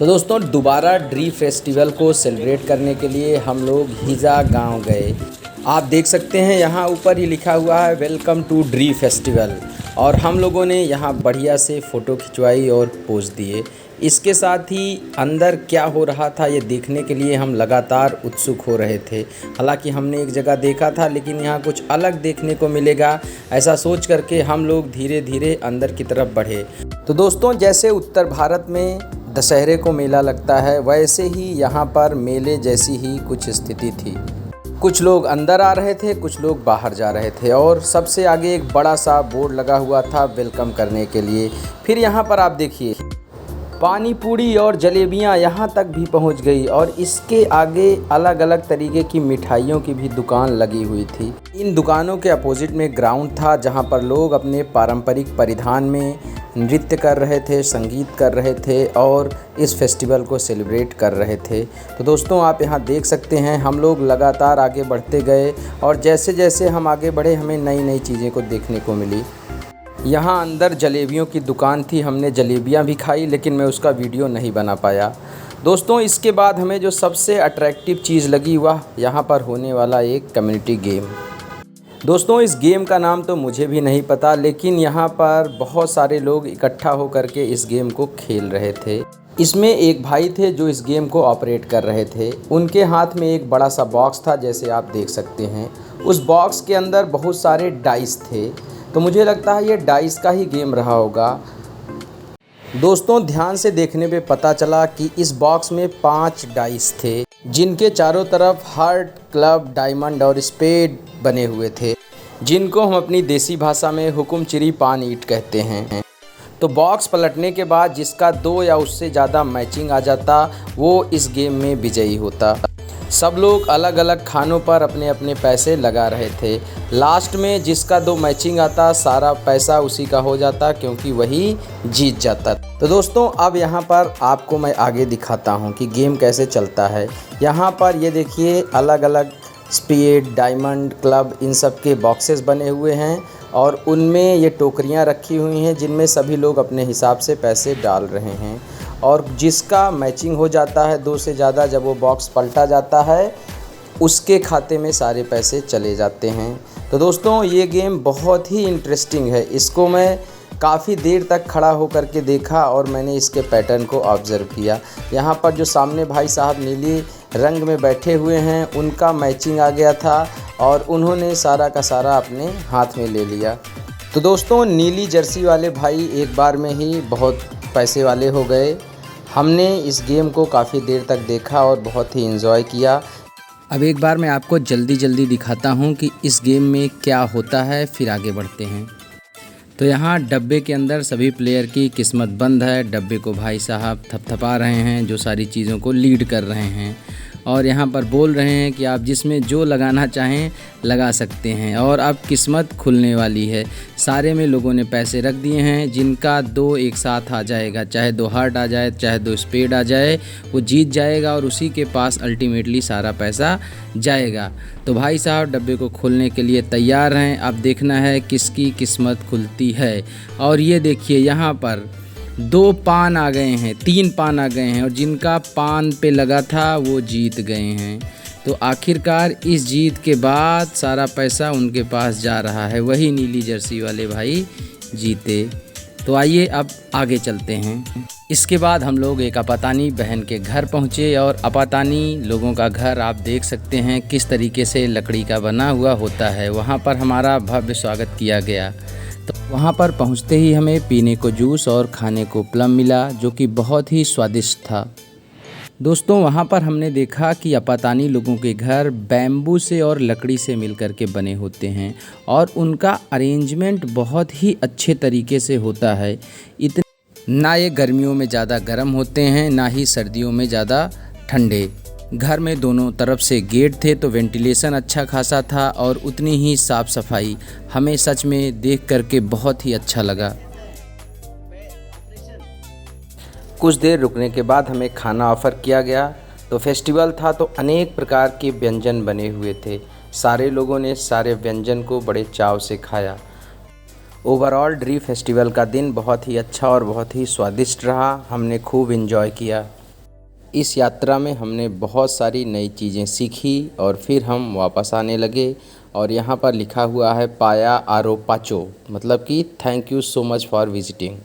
तो दोस्तों दोबारा ड्री फेस्टिवल को सेलिब्रेट करने के लिए हम लोग हिजा गांव गए। आप देख सकते हैं यहाँ ऊपर ही लिखा हुआ है वेलकम टू ड्री फेस्टिवल। और हम लोगों ने यहाँ बढ़िया से फ़ोटो खिंचवाई और पोज दिए। इसके साथ ही अंदर क्या हो रहा था ये देखने के लिए हम लगातार उत्सुक हो रहे थे। हालांकि हमने एक जगह देखा था लेकिन यहाँ कुछ अलग देखने को मिलेगा, ऐसा सोच करके हम लोग धीरे धीरे अंदर की तरफ बढ़े। तो दोस्तों जैसे उत्तर भारत में दशहरे को मेला लगता है वैसे ही यहाँ पर मेले जैसी ही कुछ स्थिति थी। कुछ लोग अंदर आ रहे थे, कुछ लोग बाहर जा रहे थे और सबसे आगे एक बड़ा सा बोर्ड लगा हुआ था वेलकम करने के लिए। फिर यहाँ पर आप देखिए पानी पूरी और जलेबियाँ यहाँ तक भी पहुँच गई और इसके आगे अलग अलग तरीके की मिठाइयों की भी दुकान लगी हुई थी। इन दुकानों के अपोजिट में ग्राउंड था जहाँ पर लोग अपने पारंपरिक परिधान में नृत्य कर रहे थे, संगीत कर रहे थे और इस फेस्टिवल को सेलिब्रेट कर रहे थे। तो दोस्तों आप यहाँ देख सकते हैं हम लोग लगातार आगे बढ़ते गए और जैसे जैसे हम आगे बढ़े हमें नई नई चीज़ें को देखने को मिली। यहाँ अंदर जलेबियों की दुकान थी, हमने जलेबियाँ भी खाई लेकिन मैं उसका वीडियो नहीं बना पाया। दोस्तों इसके बाद हमें जो सबसे अट्रैक्टिव चीज़ लगी वह यहाँ पर होने वाला एक कम्युनिटी गेम। दोस्तों इस गेम का नाम तो मुझे भी नहीं पता लेकिन यहाँ पर बहुत सारे लोग इकट्ठा होकर के इस गेम को खेल रहे थे। इसमें एक भाई थे जो इस गेम को ऑपरेट कर रहे थे। उनके हाथ में एक बड़ा सा बॉक्स था जैसे आप देख सकते हैं। उस बॉक्स के अंदर बहुत सारे डाइस थे, तो मुझे लगता है ये डाइस का ही गेम रहा होगा। दोस्तों ध्यान से देखने पे पता चला कि इस बॉक्स में 5 डाइस थे जिनके चारों तरफ हार्ट, क्लब, डायमंड और स्पेड बने हुए थे, जिनको हम अपनी देसी भाषा में हुकुम चिरी पान ईट कहते हैं। तो बॉक्स पलटने के बाद जिसका 2 या उससे ज़्यादा मैचिंग आ जाता वो इस गेम में विजयी होता। सब लोग अलग अलग खानों पर अपने अपने पैसे लगा रहे थे। लास्ट में जिसका 2 मैचिंग आता सारा पैसा उसी का हो जाता क्योंकि वही जीत जाता। तो दोस्तों अब यहाँ पर आपको मैं आगे दिखाता हूँ कि गेम कैसे चलता है। यहाँ पर ये देखिए अलग अलग स्पेड, डायमंड, क्लब इन सब के बॉक्सेस बने हुए हैं और उनमें ये टोकरियाँ रखी हुई हैं जिनमें सभी लोग अपने हिसाब से पैसे डाल रहे हैं और जिसका मैचिंग हो जाता है 2 से ज़्यादा, जब वो बॉक्स पलटा जाता है उसके खाते में सारे पैसे चले जाते हैं। तो दोस्तों ये गेम बहुत ही इंटरेस्टिंग है। इसको मैं काफ़ी देर तक खड़ा होकर के देखा और मैंने इसके पैटर्न को ऑब्ज़र्व किया। यहाँ पर जो सामने भाई साहब नीली रंग में बैठे हुए हैं उनका मैचिंग आ गया था और उन्होंने सारा का सारा अपने हाथ में ले लिया। तो दोस्तों नीली जर्सी वाले भाई एक बार में ही बहुत पैसे वाले हो गए। हमने इस गेम को काफ़ी देर तक देखा और बहुत ही एंजॉय किया। अब एक बार मैं आपको जल्दी जल्दी दिखाता हूँ कि इस गेम में क्या होता है, फिर आगे बढ़ते हैं। तो यहाँ डब्बे के अंदर सभी प्लेयर की किस्मत बंद है। डब्बे को भाई साहब थपथपा रहे हैं जो सारी चीज़ों को लीड कर रहे हैं और यहाँ पर बोल रहे हैं कि आप जिसमें जो लगाना चाहें लगा सकते हैं और अब किस्मत खुलने वाली है। सारे में लोगों ने पैसे रख दिए हैं। जिनका 2 एक साथ आ जाएगा, चाहे 2 हार्ट आ जाए चाहे 2 स्पेड आ जाए, वो जीत जाएगा और उसी के पास अल्टीमेटली सारा पैसा जाएगा। तो भाई साहब डब्बे को खोलने के लिए तैयार हैं। अब देखना है किसकी किस्मत खुलती है। और ये देखिए यहाँ पर 2 पान आ गए हैं, 3 पान आ गए हैं और जिनका पान पे लगा था वो जीत गए हैं। तो आखिरकार इस जीत के बाद सारा पैसा उनके पास जा रहा है। वही नीली जर्सी वाले भाई जीते। तो आइए अब आगे चलते हैं। इसके बाद हम लोग एक अपातानी बहन के घर पहुँचे और अपातानी लोगों का घर आप देख सकते हैं किस तरीके से लकड़ी का बना हुआ होता है। वहाँ पर हमारा भव्य स्वागत किया गया। तो वहाँ पर पहुँचते ही हमें पीने को जूस और खाने को प्लम मिला जो कि बहुत ही स्वादिष्ट था। दोस्तों वहाँ पर हमने देखा कि अपातानी लोगों के घर बैम्बू से और लकड़ी से मिलकर के बने होते हैं और उनका अरेंजमेंट बहुत ही अच्छे तरीके से होता है। ना ये गर्मियों में ज़्यादा गर्म होते हैं ना ही सर्दियों में ज़्यादा ठंडे। घर में दोनों तरफ से गेट थे तो वेंटिलेशन अच्छा खासा था और उतनी ही साफ़ सफाई। हमें सच में देख करके बहुत ही अच्छा लगा। कुछ देर रुकने के बाद हमें खाना ऑफ़र किया गया। तो फेस्टिवल था तो अनेक प्रकार के व्यंजन बने हुए थे। सारे लोगों ने सारे व्यंजन को बड़े चाव से खाया। ओवरऑल ड्री फेस्टिवल का दिन बहुत ही अच्छा और बहुत ही स्वादिष्ट रहा। हमने खूब एंजॉय किया। इस यात्रा में हमने बहुत सारी नई चीज़ें सीखी और फिर हम वापस आने लगे। और यहाँ पर लिखा हुआ है पाया आरो पाचो, मतलब कि thank you so much for visiting.